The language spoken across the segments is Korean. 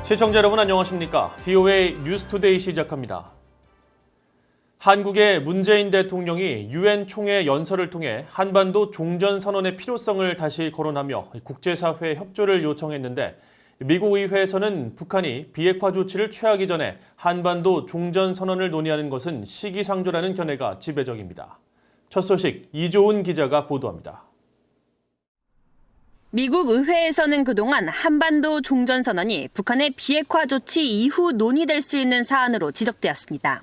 시청자 여러분 안녕하십니까? VOA 뉴스투데이 시작합니다. 한국의 문재인 대통령이 유엔 총회 연설을 통해 한반도 종전선언의 필요성을 다시 거론하며 국제사회의 협조를 요청했는데 미국 의회에서는 북한이 비핵화 조치를 취하기 전에 한반도 종전선언을 논의하는 것은 시기상조라는 견해가 지배적입니다. 첫 소식 이조은 기자가 보도합니다. 미국 의회에서는 그동안 한반도 종전선언이 북한의 비핵화 조치 이후 논의될 수 있는 사안으로 지적되었습니다.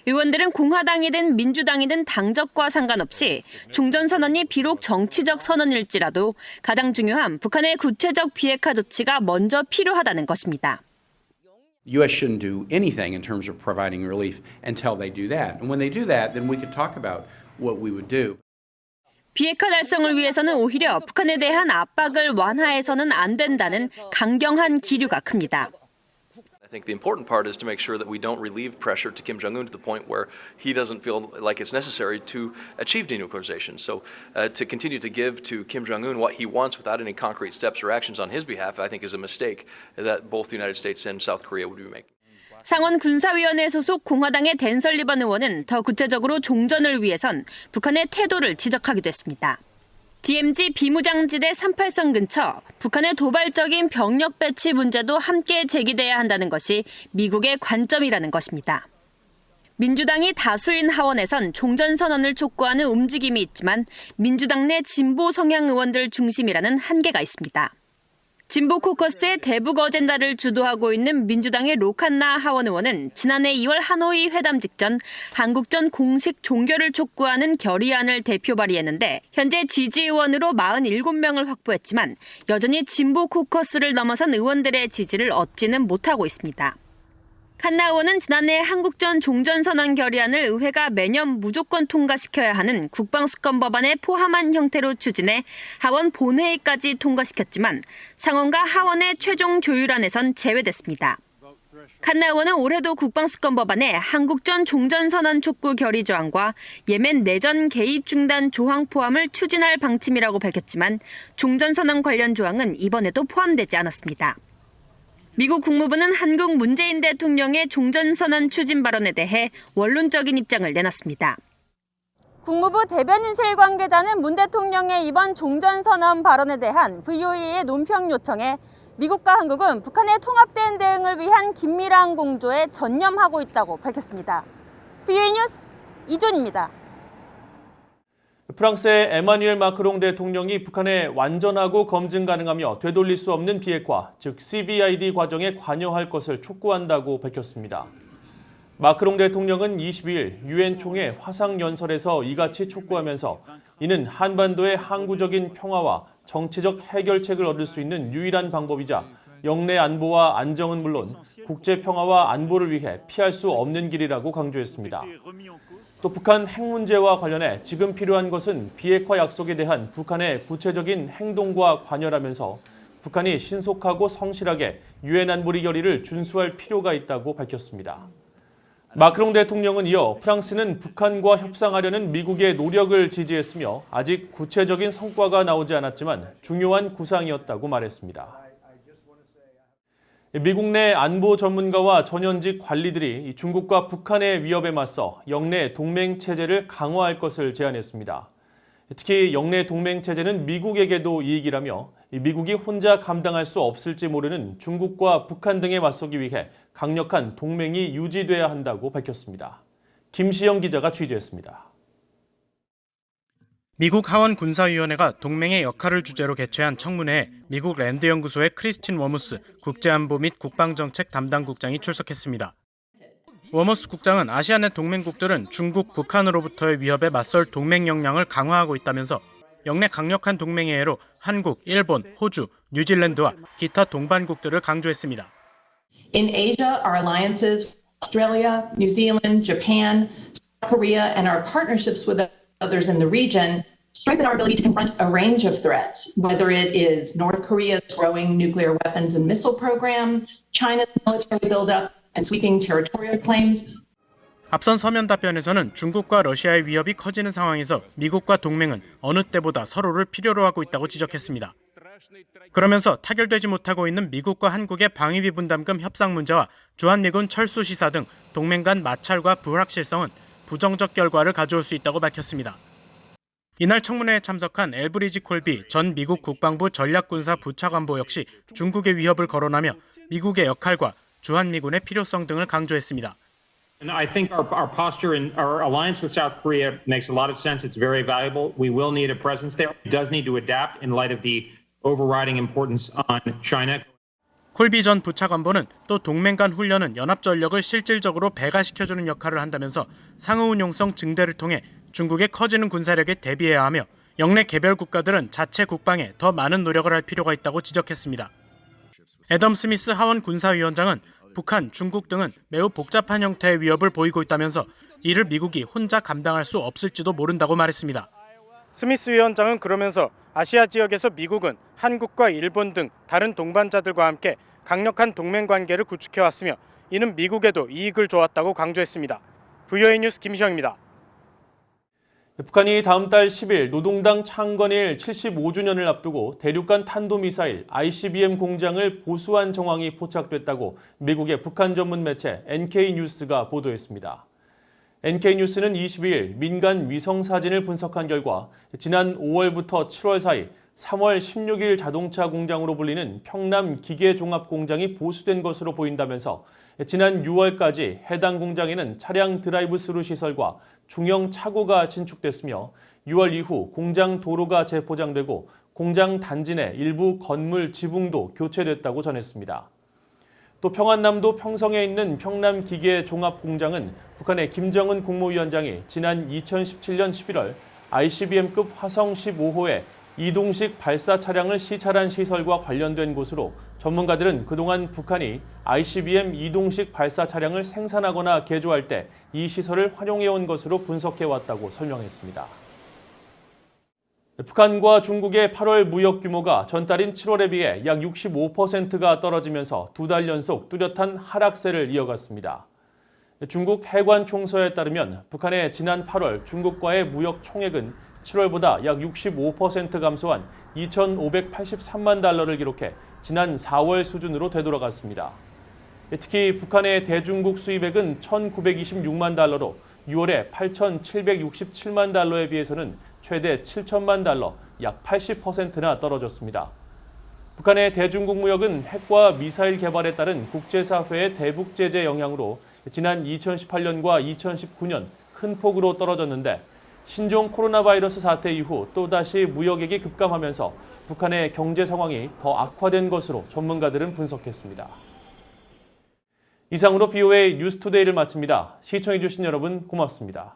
의원들은 공화당이든 민주당이든 당적과 상관없이 종전선언이 비록 정치적 선언일지라도 가장 중요한 북한의 구체적 비핵화 조치가 먼저 필요하다는 것입니다. U.S. shouldn't do anything in terms of providing relief until they do that. And when they do that, then we could talk about what we would do. 비핵화 달성을 위해서는 오히려 북한에 대한 압박을 완화해서는 안 된다는 강경한 기류가 큽니다. I think the important part is to make sure that we don't relieve pressure to Kim Jong-un to the point where he doesn't feel like it's necessary to achieve denuclearization. So to continue to give to Kim Jong-un what he wants without any concrete steps or actions on his behalf, I think is a mistake that both the United States and South Korea would be making. 상원 군사위원회 소속 공화당의 댄 설리번 의원은 더 구체적으로 종전을 위해선 북한의 태도를 지적하기도 했습니다. DMZ 비무장지대 38선 근처 북한의 도발적인 병력 배치 문제도 함께 제기돼야 한다는 것이 미국의 관점이라는 것입니다. 민주당이 다수인 하원에선 종전선언을 촉구하는 움직임이 있지만 민주당 내 진보 성향 의원들 중심이라는 한계가 있습니다. 진보 코커스의 대북 어젠다를 주도하고 있는 민주당의 로칸나 하원 의원은 지난해 2월 하노이 회담 직전 한국전 공식 종결을 촉구하는 결의안을 대표 발의했는데 현재 지지 의원으로 47명을 확보했지만 여전히 진보 코커스를 넘어선 의원들의 지지를 얻지는 못하고 있습니다. 칸나 의원은 지난해 한국전 종전선언 결의안을 의회가 매년 무조건 통과시켜야 하는 국방수권 법안에 포함한 형태로 추진해 하원 본회의까지 통과시켰지만 상원과 하원의 최종 조율안에선 제외됐습니다. 칸나 의원은 올해도 국방수권 법안에 한국전 종전선언 촉구 결의 조항과 예멘 내전 개입 중단 조항 포함을 추진할 방침이라고 밝혔지만 종전선언 관련 조항은 이번에도 포함되지 않았습니다. 미국 국무부는 한국 문재인 대통령의 종전선언 추진 발언에 대해 원론적인 입장을 내놨습니다. 국무부 대변인실 관계자는 문 대통령의 이번 종전선언 발언에 대한 VOA의 논평 요청에 미국과 한국은 북한의 통합된 대응을 위한 긴밀한 공조에 전념하고 있다고 밝혔습니다. VOA 뉴스 이존입니다. 프랑스의 에마뉘엘 마크롱 대통령이 북한의 완전하고 검증 가능하며 되돌릴 수 없는 비핵화, 즉 CVID 과정에 관여할 것을 촉구한다고 밝혔습니다. 마크롱 대통령은 22일 유엔 총회 화상 연설에서 이같이 촉구하면서 이는 한반도의 항구적인 평화와 정치적 해결책을 얻을 수 있는 유일한 방법이자 영내 안보와 안정은 물론 국제 평화와 안보를 위해 피할 수 없는 길이라고 강조했습니다. 또 북한 핵 문제와 관련해 지금 필요한 것은 비핵화 약속에 대한 북한의 구체적인 행동과 관여라면서 북한이 신속하고 성실하게 유엔 안보리 결의를 준수할 필요가 있다고 밝혔습니다. 마크롱 대통령은 이어 프랑스는 북한과 협상하려는 미국의 노력을 지지했으며 아직 구체적인 성과가 나오지 않았지만 중요한 구상이었다고 말했습니다. 미국 내 안보 전문가와 전현직 관리들이 중국과 북한의 위협에 맞서 영내 동맹 체제를 강화할 것을 제안했습니다. 특히 영내 동맹 체제는 미국에게도 이익이라며 미국이 혼자 감당할 수 없을지 모르는 중국과 북한 등에 맞서기 위해 강력한 동맹이 유지돼야 한다고 밝혔습니다. 김시영 기자가 취재했습니다. 미국 하원 군사위원회가 동맹의 역할을 주제로 개최한 청문회에 미국 랜드 연구소의 크리스틴 워무스 국제안보 및 국방정책 담당국장이 출석했습니다. 워머스 국장은 아시아 내 동맹국들은 중국, 북한으로부터의 위협에 맞설 동맹 역량을 강화하고 있다면서 영내 강력한 동맹의 예로 한국, 일본, 호주, 뉴질랜드와 기타 동반국들을 강조했습니다. In Asia, our alliances, Australia, New Zealand, Japan, South Korea, and our partnerships with others in the region strengthen our ability to confront a range of threats, whether it is North Korea's growing nuclear weapons and missile program, China's military buildup, and sweeping territorial claims. 앞선 서면 답변에서는 중국과 러시아의 위협이 커지는 상황에서 미국과 동맹은 어느 때보다 서로를 필요로 하고 있다고 지적했습니다. 그러면서 타결되지 못하고 있는 미국과 한국의 방위비 분담금 협상 문제와 주한미군 철수 시사 등 동맹 간 마찰과 불확실성은 부정적 결과를 가져올 수 있다고 밝혔습니다. 이날 청문회에 참석한 엘브리지 콜비 전 미국 국방부 전략군사 부차관보 역시 중국의 위협을 거론하며 미국의 역할과 주한미군의 필요성 등을 강조했습니다. And I think our posture and our alliance with South Korea makes a lot of sense. It's very valuable. We will need a presence there. It does need to adapt in light of the overriding importance on China. 콜비 전 부차관보는 또 동맹 간 훈련은 연합 전력을 실질적으로 배가시켜주는 역할을 한다면서 상호운용성 증대를 통해 중국의 커지는 군사력에 대비해야 하며 영내 개별 국가들은 자체 국방에 더 많은 노력을 할 필요가 있다고 지적했습니다. 애덤 스미스 하원 군사위원장은 북한, 중국 등은 매우 복잡한 형태의 위협을 보이고 있다면서 이를 미국이 혼자 감당할 수 없을지도 모른다고 말했습니다. 스미스 위원장은 그러면서 아시아 지역에서 미국은 한국과 일본 등 다른 동반자들과 함께 강력한 동맹 관계를 구축해왔으며 이는 미국에도 이익을 줘왔다고 강조했습니다. VOA 뉴스 김시영입니다. 북한이 다음 달 10일 노동당 창건일 75주년을 앞두고 대륙간 탄도미사일 ICBM 공장을 보수한 정황이 포착됐다고 미국의 북한 전문 매체 NK뉴스가 보도했습니다. NK뉴스는 22일 민간 위성 사진을 분석한 결과 지난 5월부터 7월 사이 3월 16일 자동차 공장으로 불리는 평남 기계종합공장이 보수된 것으로 보인다면서 지난 6월까지 해당 공장에는 차량 드라이브스루 시설과 중형 차고가 신축됐으며 6월 이후 공장 도로가 재포장되고 공장 단지 내 일부 건물 지붕도 교체됐다고 전했습니다. 또 평안남도 평성에 있는 평남기계종합공장은 북한의 김정은 국무위원장이 지난 2017년 11월 ICBM급 화성 15호의 이동식 발사 차량을 시찰한 시설과 관련된 곳으로 전문가들은 그동안 북한이 ICBM 이동식 발사 차량을 생산하거나 개조할 때 이 시설을 활용해온 것으로 분석해왔다고 설명했습니다. 북한과 중국의 8월 무역 규모가 전달인 7월에 비해 약 65%가 떨어지면서 두 달 연속 뚜렷한 하락세를 이어갔습니다. 중국 해관 총서에 따르면 북한의 지난 8월 중국과의 무역 총액은 7월보다 약 65% 감소한 2,583만 달러를 기록해 지난 4월 수준으로 되돌아갔습니다. 특히 북한의 대중국 수입액은 1,926만 달러로 6월에 8,767만 달러에 비해서는 최대 7천만 달러, 약 80%나 떨어졌습니다. 북한의 대중국 무역은 핵과 미사일 개발에 따른 국제사회의 대북 제재 영향으로 지난 2018년과 2019년 큰 폭으로 떨어졌는데 신종 코로나 바이러스 사태 이후 또다시 무역액이 급감하면서 북한의 경제 상황이 더 악화된 것으로 전문가들은 분석했습니다. 이상으로 VOA 뉴스투데이를 마칩니다. 시청해주신 여러분 고맙습니다.